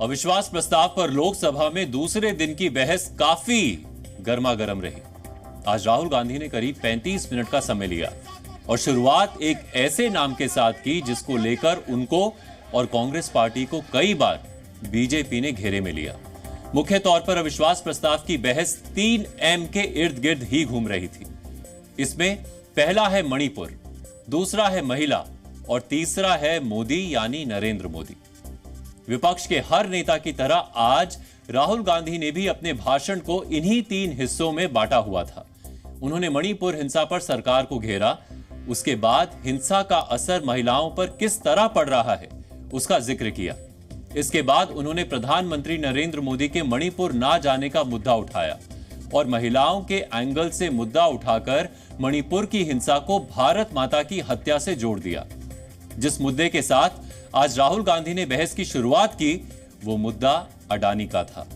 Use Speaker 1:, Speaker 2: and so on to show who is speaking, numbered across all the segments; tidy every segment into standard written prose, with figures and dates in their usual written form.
Speaker 1: अविश्वास प्रस्ताव पर लोकसभा में दूसरे दिन की बहस काफी गर्मागर्म रही। आज राहुल गांधी ने करीब 35 मिनट का समय लिया और शुरुआत एक ऐसे नाम के साथ की जिसको लेकर उनको और कांग्रेस पार्टी को कई बार बीजेपी ने घेरे में लिया। मुख्य तौर पर अविश्वास प्रस्ताव की बहस 3M के इर्द गिर्द ही घूम रही थी। इसमें पहला है मणिपुर, दूसरा है महिला और तीसरा है मोदी यानी नरेंद्र मोदी। विपक्ष के हर नेता की तरह आज राहुल गांधी ने भी अपने भाषण को इन्हीं 3 हिस्सों में बांटा हुआ था। उन्होंने मणिपुर हिंसा पर सरकार को घेरा, उसके बाद हिंसा का असर महिलाओं पर किस तरह पड़ रहा है उसका जिक्र किया। इसके बाद उन्होंने प्रधानमंत्री नरेंद्र मोदी के मणिपुर ना जाने का मुद्दा उठाया और महिलाओं के एंगल से मुद्दा उठाकर मणिपुर की हिंसा को भारत माता की हत्या से जोड़ दिया। जिस मुद्दे के साथ आज राहुल गांधी ने बहस की शुरुआत की वो मुद्दा अडानी का था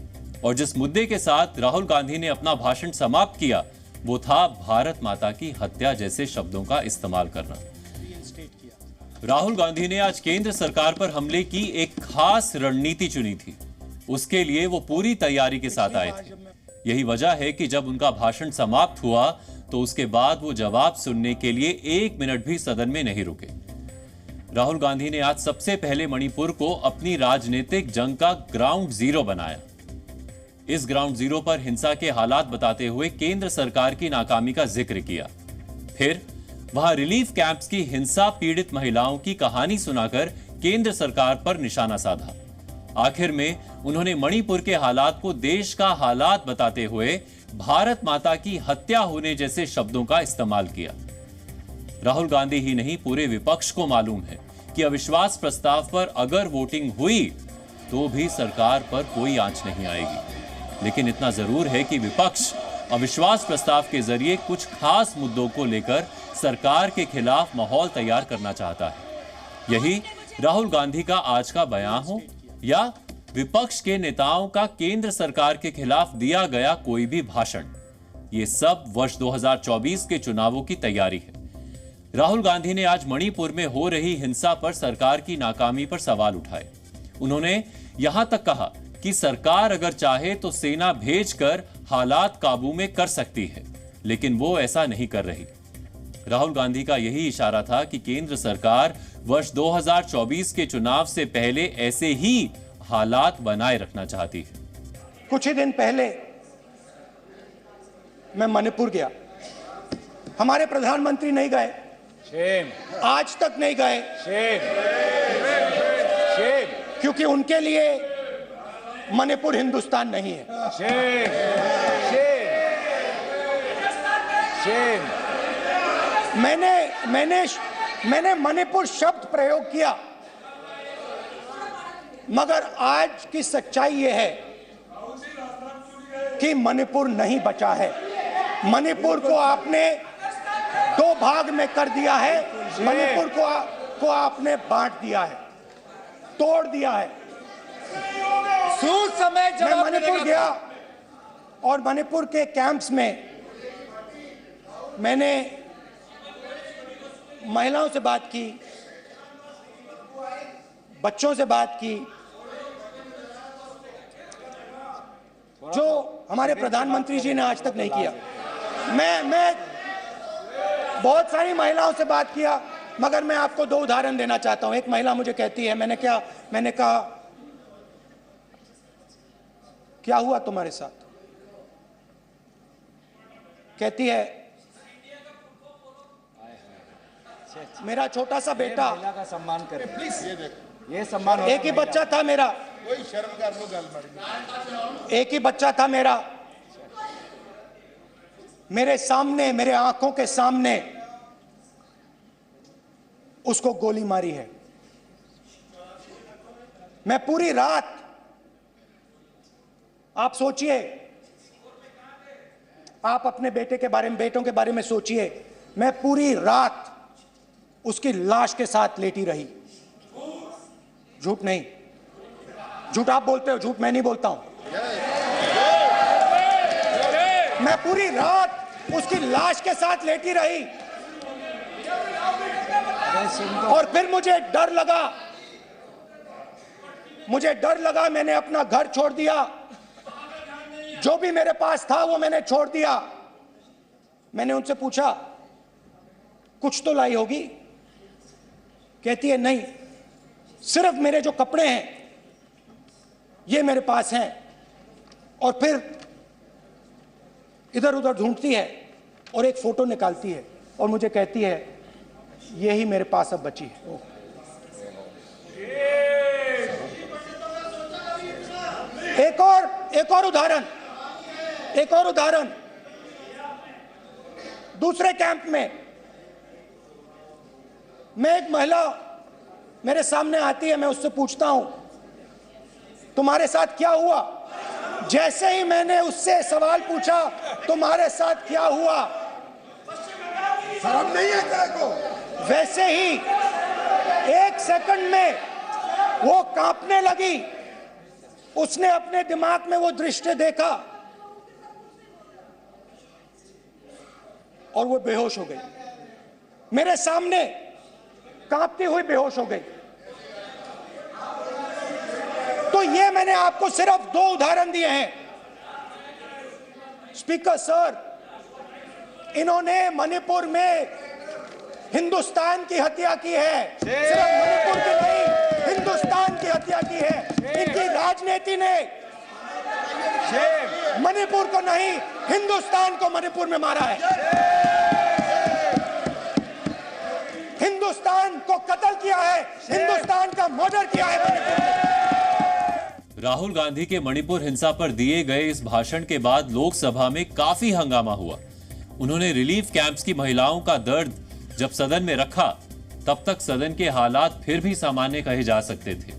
Speaker 1: और जिस मुद्दे के साथ राहुल गांधी ने अपना भाषण समाप्त किया वो था भारत माता की हत्या जैसे शब्दों का इस्तेमाल करना। राहुल गांधी ने आज केंद्र सरकार पर हमले की एक खास रणनीति चुनी थी। उसके लिए वो पूरी तैयारी के साथ आए थे। यही वजह है कि जब उनका भाषण समाप्त हुआ तो उसके बाद वो जवाब सुनने के लिए 1 मिनट भी सदन में नहीं रुके। राहुल गांधी ने आज सबसे पहले मणिपुर को अपनी राजनीतिक जंग का ग्राउंड जीरो बनाया। इस ग्राउंड जीरो पर हिंसा के हालात बताते हुए केंद्र सरकार की नाकामी का जिक्र किया। फिर वहां रिलीफ कैंप्स की हिंसा पीड़ित महिलाओं की कहानी सुनाकर केंद्र सरकार पर निशाना साधा। आखिर में उन्होंने मणिपुर के हालात को देश का हालात बताते हुए भारत माता की हत्या होने जैसे शब्दों का इस्तेमाल किया। राहुल गांधी ही नहीं पूरे विपक्ष को मालूम है कि अविश्वास प्रस्ताव पर अगर वोटिंग हुई तो भी सरकार पर कोई आंच नहीं आएगी। लेकिन इतना जरूर है कि विपक्ष अविश्वास प्रस्ताव के जरिए कुछ खास मुद्दों को लेकर सरकार के खिलाफ माहौल तैयार करना चाहता है। यही राहुल गांधी का आज का बयान हो या विपक्ष के नेताओं का केंद्र सरकार के खिलाफ दिया गया कोई भी भाषण, ये सब वर्ष 2024 के चुनावों की तैयारी है। राहुल गांधी ने आज मणिपुर में हो रही हिंसा पर सरकार की नाकामी पर सवाल उठाए। उन्होंने यहां तक कहा कि सरकार अगर चाहे तो सेना भेजकर हालात काबू में कर सकती है, लेकिन वो ऐसा नहीं कर रही। राहुल गांधी का यही इशारा था कि केंद्र सरकार वर्ष 2024 के चुनाव से पहले ऐसे ही हालात बनाए रखना चाहती है।
Speaker 2: कुछ ही दिन पहले मैं मणिपुर गया, हमारे प्रधानमंत्री नहीं गए, आज तक नहीं गए, क्योंकि उनके लिए मणिपुर हिंदुस्तान नहीं है। मैंने मणिपुर शब्द प्रयोग किया, मगर आज की सच्चाई यह है कि मणिपुर नहीं बचा है। मणिपुर को आपने 2 भाग में कर दिया है। मणिपुर को आपने बांट दिया है, तोड़ दिया है। मैं मणिपुर गया और मणिपुर के कैंप्स में मैंने महिलाओं से बात की, बच्चों से बात की, जो हमारे प्रधानमंत्री जी ने आज तक नहीं किया। मैं बहुत सारी महिलाओं से बात किया, मगर मैं आपको 2 उदाहरण देना चाहता हूं। एक महिला मुझे कहती है, मैंने कहा क्या हुआ तुम्हारे साथ? कहती है मेरा छोटा सा बेटा,
Speaker 3: का सम्मान करें
Speaker 2: प्लीज,
Speaker 3: ये सम्मान।
Speaker 2: एक ही बच्चा था मेरा,
Speaker 3: कोई शर्म कर लो गल,
Speaker 2: एक ही बच्चा था मेरा, मेरे सामने, मेरे आंखों के सामने उसको गोली मारी है। मैं पूरी रात, आप सोचिए, आप अपने बेटों के बारे में सोचिए, मैं पूरी रात उसकी लाश के साथ लेटी रही। झूठ नहीं, झूठ आप बोलते हो, झूठ मैं नहीं बोलता हूं। मैं पूरी रात उसकी लाश के साथ लेटी रही और फिर मुझे डर लगा, मुझे डर लगा, मैंने अपना घर छोड़ दिया, जो भी मेरे पास था वो मैंने छोड़ दिया। मैंने उनसे पूछा कुछ तो लाई होगी? कहती है नहीं, सिर्फ मेरे जो कपड़े हैं ये मेरे पास हैं। और फिर इधर उधर ढूंढती है और एक फोटो निकालती है और मुझे कहती है यही मेरे पास अब बची है। एक और उदाहरण, दूसरे कैंप में मैं एक महिला मेरे सामने आती है, मैं उससे पूछता हूं तुम्हारे साथ क्या हुआ? जैसे ही मैंने उससे सवाल पूछा तुम्हारे साथ क्या हुआ,
Speaker 3: शर्म नहीं है तेरे को?
Speaker 2: वैसे ही 1 सेकंड में वो कांपने लगी। उसने अपने दिमाग में वो दृश्य देखा और वो बेहोश हो गई। मेरे सामने कांपती हुई बेहोश हो गई। तो ये मैंने आपको सिर्फ 2 उदाहरण दिए हैं। स्पीकर सर, इन्होंने मणिपुर में हिंदुस्तान की हत्या की है, सिर्फ मणिपुर की नहीं, हिंदुस्तान की हत्या की है। इनकी राजनीति ने मणिपुर को नहीं, हिंदुस्तान को मणिपुर में मारा है। हिंदुस्तान को कत्ल किया है, हिंदुस्तान का मर्डर किया है मणिपुर में।
Speaker 1: राहुल गांधी के मणिपुर हिंसा पर दिए गए इस भाषण के बाद लोकसभा में काफी हंगामा हुआ। उन्होंने रिलीफ कैंप्स की महिलाओं का दर्द जब सदन में रखा, तब तक सदन के हालात फिर भी सामान्य कहे जा सकते थे।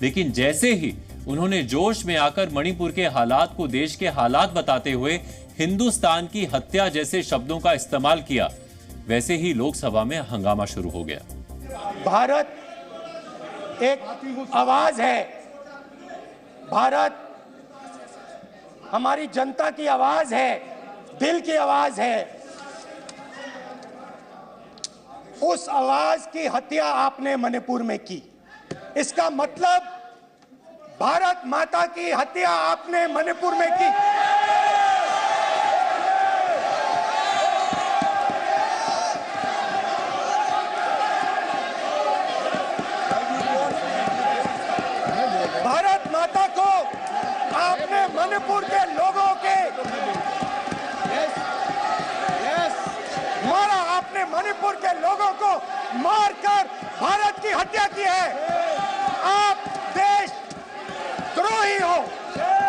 Speaker 1: लेकिन जैसे ही उन्होंने जोश में आकर मणिपुर के हालात को देश के हालात बताते हुए हिंदुस्तान की हत्या जैसे शब्दों का इस्तेमाल किया, वैसे ही लोकसभा में हंगामा शुरू हो गया।
Speaker 2: भारत एक आवाज है, भारत हमारी जनता की आवाज है, दिल की आवाज है। उस आवाज की हत्या आपने मणिपुर में की। इसका मतलब भारत माता की हत्या आपने मणिपुर में की। भारत माता को आपने मणिपुर के लोगों के मारा, आपने मणिपुर के लोगों को मारकर भारत की हत्या की है। आप देश द्रोही हो,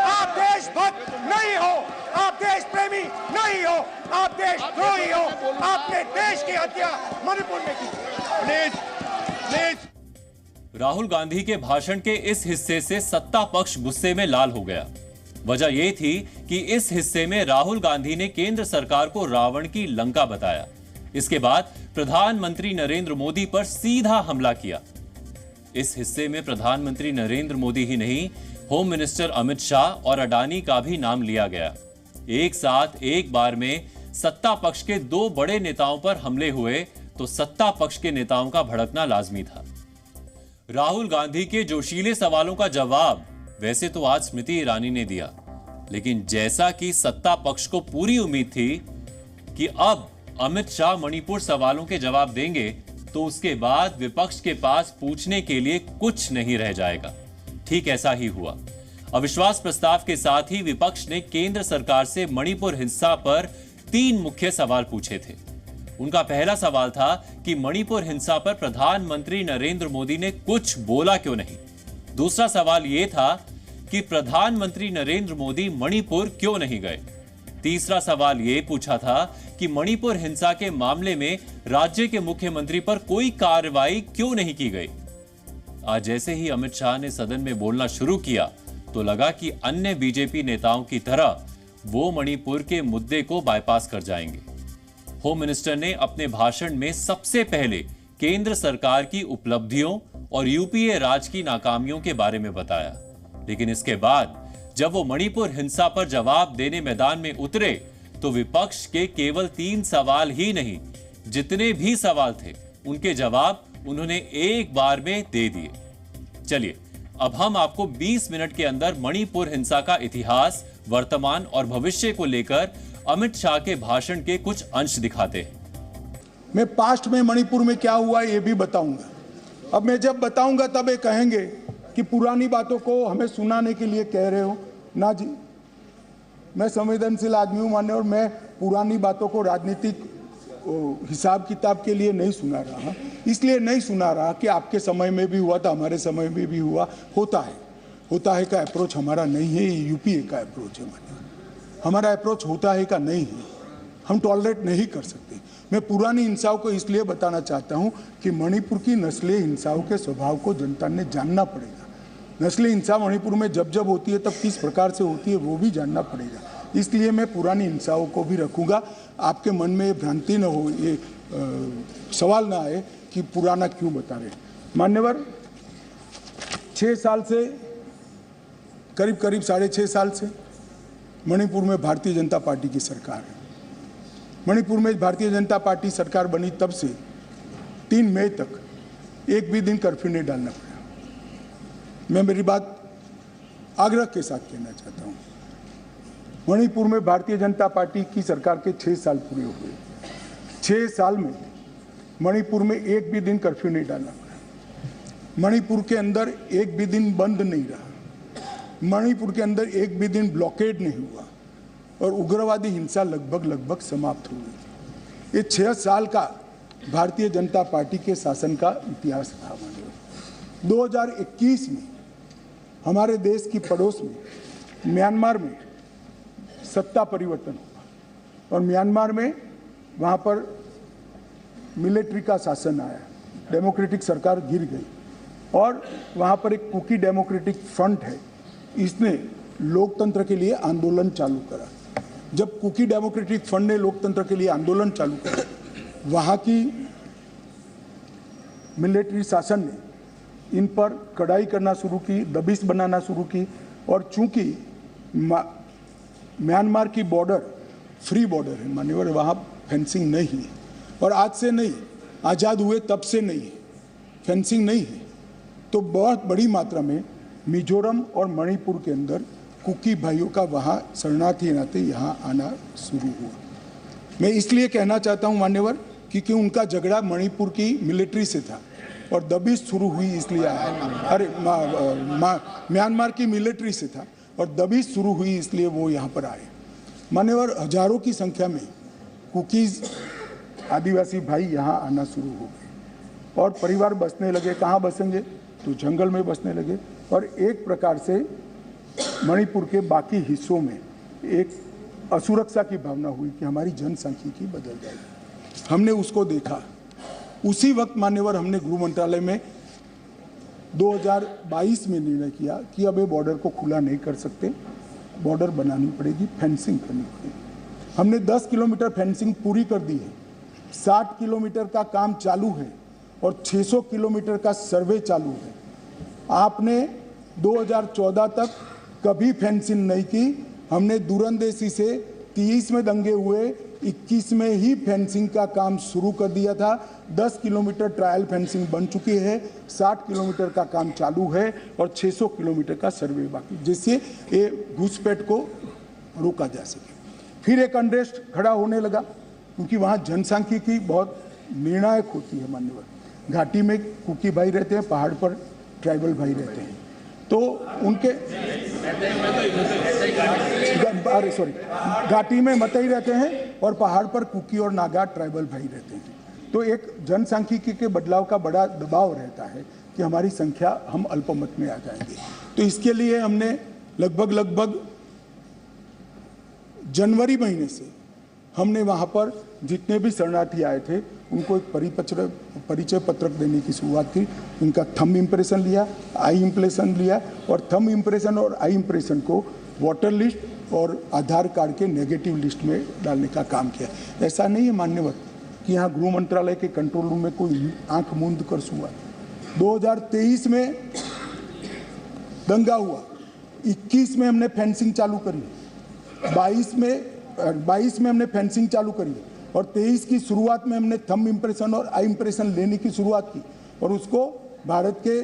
Speaker 2: आप देशभक्त नहीं हो, आप देश प्रेमी नहीं हो, आप देशद्रोही हो। आपने देश की हत्या मणिपुर में की। प्लीज
Speaker 1: राहुल गांधी के भाषण के इस हिस्से से सत्ता पक्ष गुस्से में लाल हो गया। वजह यह थी कि इस हिस्से में राहुल गांधी ने केंद्र सरकार को रावण की लंका बताया। इसके बाद प्रधानमंत्री नरेंद्र मोदी पर सीधा हमला किया। इस हिस्से में प्रधानमंत्री नरेंद्र मोदी ही नहीं, होम मिनिस्टर अमित शाह और अडानी का भी नाम लिया गया। एक साथ एक बार में सत्ता पक्ष के 2 बड़े नेताओं पर हमले हुए तो सत्ता पक्ष के नेताओं का भड़कना लाजमी था। राहुल गांधी के जोशीले सवालों का जवाब वैसे तो आज स्मृति ईरानी ने दिया, लेकिन जैसा कि सत्ता पक्ष को पूरी उम्मीद थी कि अब अमित शाह मणिपुर सवालों के जवाब देंगे, तो उसके बाद विपक्ष के पास पूछने के लिए कुछ नहीं रह जाएगा। ठीक ऐसा ही हुआ। अविश्वास प्रस्ताव के साथ ही विपक्ष ने केंद्र सरकार से मणिपुर हिंसा पर 3 मुख्य सवाल पूछे थे। उनका पहला सवाल था कि मणिपुर हिंसा पर प्रधानमंत्री नरेंद्र मोदी ने कुछ बोला क्यों नहीं। दूसरा सवाल यह था कि प्रधानमंत्री नरेंद्र मोदी मणिपुर क्यों नहीं गए। तीसरा सवाल यह पूछा था कि मणिपुर हिंसा के मामले में राज्य के मुख्यमंत्री पर कोई कार्रवाई क्यों नहीं की गई। आज जैसे ही अमित शाह ने सदन में बोलना शुरू किया तो लगा कि अन्य बीजेपी नेताओं की तरह वो मणिपुर के मुद्दे को बाईपास कर जाएंगे। होम मिनिस्टर ने अपने भाषण में सबसे पहले केंद्र सरकार की उपलब्धियों और यूपीए राज की नाकामियों के बारे में बताया, लेकिन इसके बाद जब वो मणिपुर हिंसा पर जवाब देने मैदान में उतरे तो विपक्ष के केवल 3 सवाल ही नहीं, जितने भी सवाल थे उनके जवाब उन्होंने एक बार में दे दिए। चलिए अब हम आपको 20 मिनट के अंदर मणिपुर हिंसा का इतिहास, वर्तमान और भविष्य को लेकर अमित शाह के भाषण के कुछ अंश दिखाते हैं।
Speaker 4: मैं पास्ट में मणिपुर में क्या हुआ ये भी बताऊंगा। अब मैं जब बताऊंगा तब ये कहेंगे कि पुरानी बातों को हमें सुनाने के लिए कह रहे हो। ना जी, मैं संवेदनशील आदमी हूं मान्य, और मैं पुरानी बातों को राजनीतिक हिसाब किताब के लिए नहीं सुना रहा। इसलिए नहीं सुना रहा कि आपके समय में भी हुआ था, हमारे समय में भी हुआ, होता है का अप्रोच हमारा नहीं है। ये यूपीए का अप्रोच है। हमारा अप्रोच होता है का नहीं है। हम टॉलरेट नहीं कर सकते। मैं पुरानी हिंसाओं को इसलिए बताना चाहता हूं कि मणिपुर की नस्लीय हिंसाओं के स्वभाव को जनता ने जानना पड़ेगा। नस्लीय हिंसा मणिपुर में जब जब होती है तब किस प्रकार से होती है वो भी जानना पड़ेगा। इसलिए मैं पुरानी हिंसाओं को भी रखूंगा। आपके मन में ये भ्रांति न हो, ये सवाल ना आए कि पुराना क्यों बता रहे। मान्यवर, 6 साल से करीब 6.5 साल से मणिपुर में भारतीय जनता पार्टी की सरकार है। मणिपुर में भारतीय जनता पार्टी सरकार बनी तब से 3 मई तक एक भी दिन कर्फ्यू नहीं डालना पड़ा। मैं मेरी बात आग्रह के साथ कहना चाहता हूं। मणिपुर में भारतीय जनता पार्टी की सरकार के 6 साल पूरे हुए। 6 साल में मणिपुर में एक भी दिन कर्फ्यू नहीं डालना पड़ा। मणिपुर के अंदर एक भी दिन बंद नहीं रहा। मणिपुर के अंदर एक भी दिन ब्लॉकेड नहीं हुआ और उग्रवादी हिंसा लगभग समाप्त हो गई। ये 6 साल का भारतीय जनता पार्टी के शासन का इतिहास था। 2021 में हमारे देश की पड़ोस में म्यांमार में सत्ता परिवर्तन हुआ और म्यांमार में वहाँ पर मिलिट्री का शासन आया, डेमोक्रेटिक सरकार गिर गई और वहाँ पर एक कुकी डेमोक्रेटिक फ्रंट है, इसने लोकतंत्र के लिए आंदोलन चालू करा। जब कुकी डेमोक्रेटिक फ्रंट ने लोकतंत्र के लिए आंदोलन चालू करा, वहाँ की मिलिट्री शासन ने इन पर कड़ाई करना शुरू की, दबिश बनाना शुरू की और चूंकि म्यांमार की बॉर्डर फ्री बॉर्डर है मान्यवर, वहाँ फेंसिंग नहीं है और आज से नहीं, आज़ाद हुए तब से नहीं है, फेंसिंग नहीं है। तो बहुत बड़ी मात्रा में मिजोरम और मणिपुर के अंदर कुकी भाइयों का वहाँ शरणार्थी नाते यहाँ आना शुरू हुआ। मैं इसलिए कहना चाहता हूँ मान्यवर क्योंकि उनका झगड़ा मणिपुर की मिलिट्री से था और दबिश शुरू हुई इसलिए आया। अरे म्यांमार की मिलिट्री से था और दबिश शुरू हुई इसलिए वो यहाँ पर आए। मान्यवर, हजारों की संख्या में कुकीज आदिवासी भाई यहाँ आना शुरू हो गए और परिवार बसने लगे। कहाँ बसेंगे? तो जंगल में बसने लगे और एक प्रकार से मणिपुर के बाकी हिस्सों में एक असुरक्षा की भावना हुई कि हमारी जनसांख्यिकी बदल जाएगी। हमने उसको देखा। उसी वक्त मान्यवर हमने गृह मंत्रालय में 2022 में निर्णय किया कि अब ये बॉर्डर को खुला नहीं कर सकते, बॉर्डर बनानी पड़ेगी, फेंसिंग करनी पड़ेगी। हमने 10 किलोमीटर फेंसिंग पूरी कर दी है, 60 किलोमीटर का काम चालू है और 600 किलोमीटर का सर्वे चालू है। आपने 2014 तक कभी फेंसिंग नहीं की। हमने दूरंदेशी से 23 में दंगे हुए, 21 में ही फेंसिंग का काम शुरू कर दिया था। 10 किलोमीटर ट्रायल फेंसिंग बन चुकी है, 60 किलोमीटर का काम चालू है और 600 किलोमीटर का सर्वे बाकी, जिससे ये घुसपैठ को रोका जा सके। फिर एक अनरेस्ट खड़ा होने लगा क्योंकि वहाँ जनसांख्यिकी बहुत निर्णायक होती है मान्यवर। घाटी में कुकी भाई रहते हैं, पहाड़ पर ट्राइबल भाई रहते हैं, तो उनके घाटी में मतई रहते हैं और पहाड़ पर कुकी और नागा ट्राइबल भाई रहते हैं। तो एक जनसांख्यिकी के बदलाव का बड़ा दबाव रहता है कि हमारी संख्या, हम अल्पमत में आ जाएंगे। तो इसके लिए हमने लगभग जनवरी महीने से हमने वहाँ पर जितने भी शरणार्थी आए थे उनको एक परिचय पत्रक देने की शुरुआत की। उनका थंब इम्प्रेशन लिया, आई इम्प्रेशन लिया और थंब इम्प्रेशन और आई इम्प्रेशन को वोटर लिस्ट और आधार कार्ड के नेगेटिव लिस्ट में डालने का काम किया। ऐसा नहीं है मान्यवर कि यहाँ गृह मंत्रालय के कंट्रोल रूम में कोई आंख मूंद कर हुआ। 2023 में दंगा हुआ, 21 में हमने फेंसिंग चालू करी, 22 में हमने फेंसिंग चालू करी और 23 की शुरुआत में हमने थंब इम्प्रेशन और आई इम्प्रेशन लेने की शुरुआत की और उसको भारत के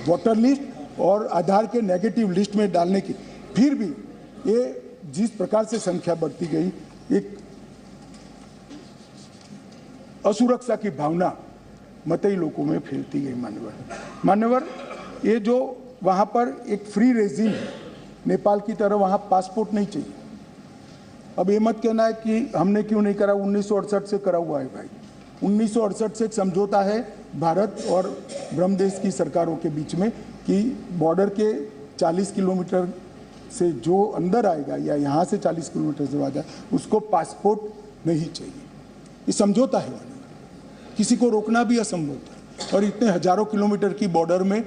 Speaker 4: वोटर लिस्ट और आधार के नेगेटिव लिस्ट में डालने की, फिर भी ये जिस प्रकार से संख्या बढ़ती गई, एक असुरक्षा की भावना मतई लोगों में फैलती गई। मान्यवर, ये जो वहाँ पर एक फ्री रेजिम है, नेपाल की तरह वहाँ पासपोर्ट नहीं चाहिए। अब ये मत कहना है कि हमने क्यों नहीं करा, 1968 से करा हुआ है भाई। 1968 से एक समझौता है भारत और ब्रह्मदेश की सरकारों के बीच में कि बॉर्डर के 40 किलोमीटर से जो अंदर आएगा या यहाँ से 40 किलोमीटर से आ जाए उसको पासपोर्ट नहीं चाहिए। ये समझौता है, किसी को रोकना भी असंभव था। और इतने हजारों किलोमीटर की बॉर्डर में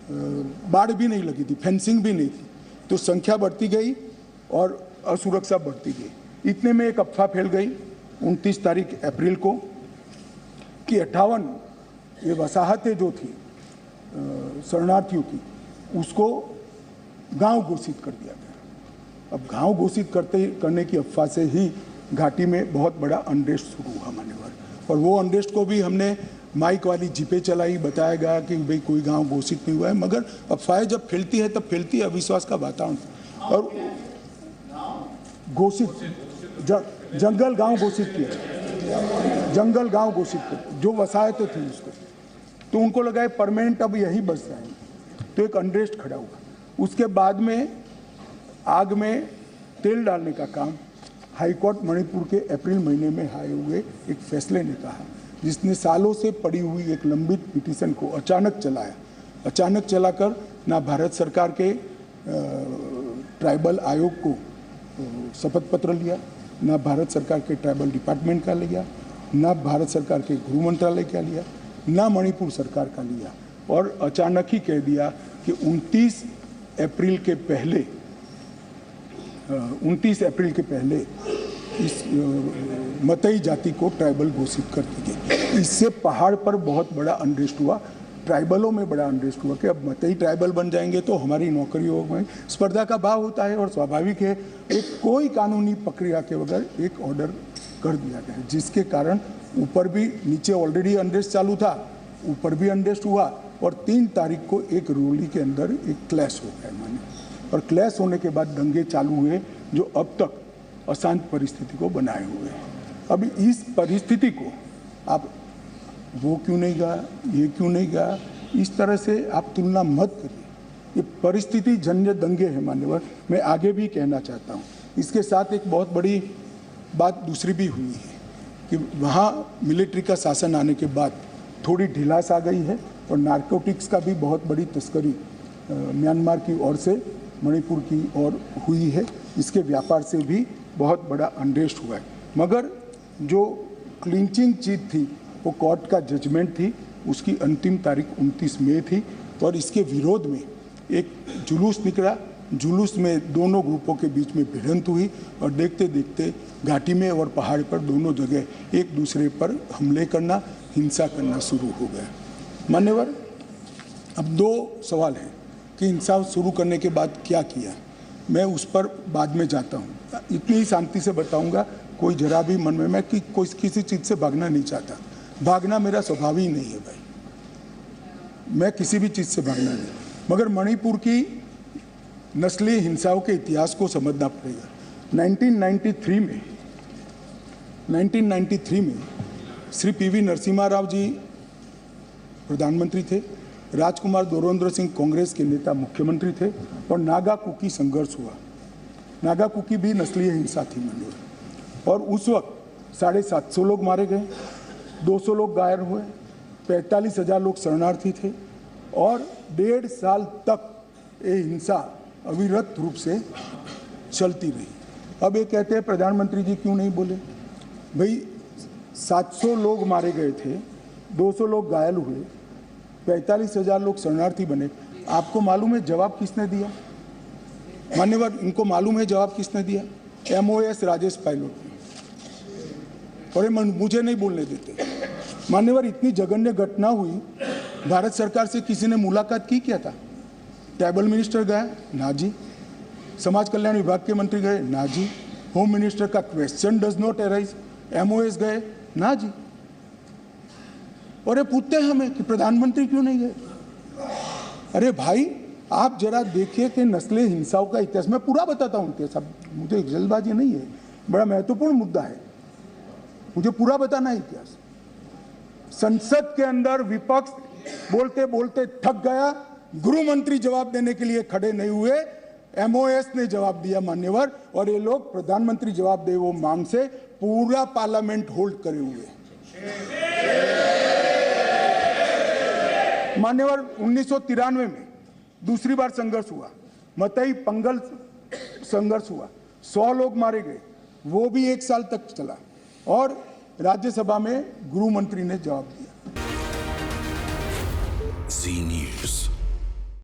Speaker 4: बाढ़ भी नहीं लगी थी, फेंसिंग भी नहीं थी, तो संख्या बढ़ती गई और असुरक्षा बढ़ती गई। इतने में एक अफवाह फैल गई 29 तारीख अप्रैल को कि 58 ये वसाहतें जो थी शरणार्थियों की, उसको गांव घोषित कर दिया गया। अब गांव घोषित करने की अफवाह से ही घाटी में बहुत बड़ा अनरेस्ट शुरू हुआ मान्यवर। और वो अनरेस्ट को भी हमने माइक वाली जीपे चलाई, बताया गया कि भाई कोई गांव घोषित नहीं हुआ है, मगर अफवाहें जब फैलती है तब फैलती है अविश्वास का वातावरण। और घोषित जंगल गांव घोषित किया, जंगल गांव घोषित किया, जो वसाहतें थी उसको, तो उनको लगा परमानेंट अब यही बस जाएंगे, तो एक अनरेस्ट खड़ा हुआ। उसके बाद में आग में तेल डालने का काम हाईकोर्ट मणिपुर के अप्रैल महीने में आए हुए एक फैसले ने कहा, जिसने सालों से पड़ी हुई एक लंबित पिटीशन को अचानक चलाया। अचानक चलाकर ना भारत सरकार के ट्राइबल आयोग को शपथ पत्र लिया, ना भारत सरकार के ट्राइबल डिपार्टमेंट का लिया, ना भारत सरकार के गृह मंत्रालय का लिया, ना मणिपुर सरकार का लिया, और अचानक ही कह दिया कि 29 अप्रैल के पहले इस मतई जाति को ट्राइबल घोषित कर दी गई। इससे पहाड़ पर बहुत बड़ा अनरेस्ट हुआ, ट्राइबलों में बड़ा अनरेस्ट हुआ कि अब मतई ट्राइबल बन जाएंगे तो हमारी नौकरियों में स्पर्धा का भाव होता है। और स्वाभाविक है, एक कोई कानूनी प्रक्रिया के बगैर एक ऑर्डर कर दिया गया, जिसके कारण ऊपर भी, नीचे ऑलरेडी अनरेस्ट चालू था, ऊपर भी अनरेस्ट हुआ। और 3 तारीख को एक रोली के अंदर एक क्लैश हो गया माने, और क्लैश होने के बाद दंगे चालू हुए जो अब तक अशांत परिस्थिति को बनाए हुए हैं। अब इस परिस्थिति को आप वो क्यों नहीं गया, ये क्यों नहीं गया, इस तरह से आप तुलना मत करिए। ये परिस्थिति जन्य दंगे हैं मान्यवर। मैं आगे भी कहना चाहता हूँ, इसके साथ एक बहुत बड़ी बात दूसरी भी हुई है कि वहाँ मिलिट्री का शासन आने के बाद थोड़ी ढिलास आ गई है, और नारकोटिक्स का भी बहुत बड़ी तस्करी म्यांमार की ओर से मणिपुर की ओर हुई है। इसके व्यापार से भी बहुत बड़ा अनरेस्ट हुआ है। मगर जो क्लिंचिंग चीज थी वो कोर्ट का जजमेंट थी, उसकी अंतिम तारीख 29 मई थी, और इसके विरोध में एक जुलूस निकला। जुलूस में दोनों ग्रुपों के बीच में भिड़ंत हुई, और देखते देखते घाटी में और पहाड़ पर दोनों जगह एक दूसरे पर हमले करना, हिंसा करना शुरू हो गया। मान्यवर, अब 2 सवाल हैं कि हिंसा शुरू करने के बाद क्या किया, मैं उस पर बाद में जाता हूँ। इतनी ही शांति से बताऊँगा, कोई जरा भी मन में, मैं कि कोई किसी चीज़ से भागना नहीं चाहता, भागना मेरा स्वभाव ही नहीं है भाई, मैं किसी भी चीज़ से भागना नहीं। मगर मणिपुर की नस्लीय हिंसाओं के इतिहास को समझना पड़ेगा। 1993 में श्री PV नरसिम्हा राव जी प्रधानमंत्री थे, राजकुमार दोरेंद्र सिंह कांग्रेस के नेता मुख्यमंत्री थे, और नागा कुकी संघर्ष हुआ। नागा कुकी भी नस्लीय हिंसा थी मंदिर, और उस वक्त 750 लोग मारे गए, 200 लोग घायल हुए, 45,000 लोग शरणार्थी थे, और 1.5 साल तक ये हिंसा अविरत रूप से चलती रही। अब ये कहते हैं प्रधानमंत्री जी क्यों नहीं बोले, भाई 700 लोग मारे गए थे, 200 लोग घायल हुए, 45,000 लोग शरणार्थी बने। आपको मालूम है जवाब किसने दिया मान्यवर? इनको मालूम है जवाब किसने दिया? MOS राजेश पायलट ने। और मुझे नहीं बोलने देते मान्यवर। इतनी जघन्य घटना हुई, भारत सरकार से किसी ने मुलाकात की क्या था? ट्राइबल मिनिस्टर गया ना जी, समाज कल्याण विभाग के मंत्री गए ना जी, होम मिनिस्टर का question does not arise, MOS गए ना जी। और ये पूछते हैं हमें कि प्रधानमंत्री क्यों नहीं गए। अरे भाई, आप जरा देखिए कि नस्ली हिंसाओं का इतिहास, मैं पूरा बताता हूँ इतिहास, अब मुझे जल्दबाजी नहीं है, बड़ा महत्वपूर्ण मुद्दा है, मुझे पूरा बताना है इतिहास। संसद के अंदर विपक्ष बोलते बोलते थक गया, गृह मंत्री जवाब देने के लिए खड़े नहीं हुए, एमओएस ने जवाब दिया मान्यवर, और ये लोग प्रधानमंत्री जवाब दे वो मांग से पूरा पार्लियामेंट होल्ड करे हुए। मान्यवर 1993 में दूसरी बार संघर्ष हुआ, मतई पंगल संघर्ष हुआ, 100 लोग मारे गए, वो भी 1 साल तक चला और राज्यसभा में गृह मंत्री ने जवाब दिया।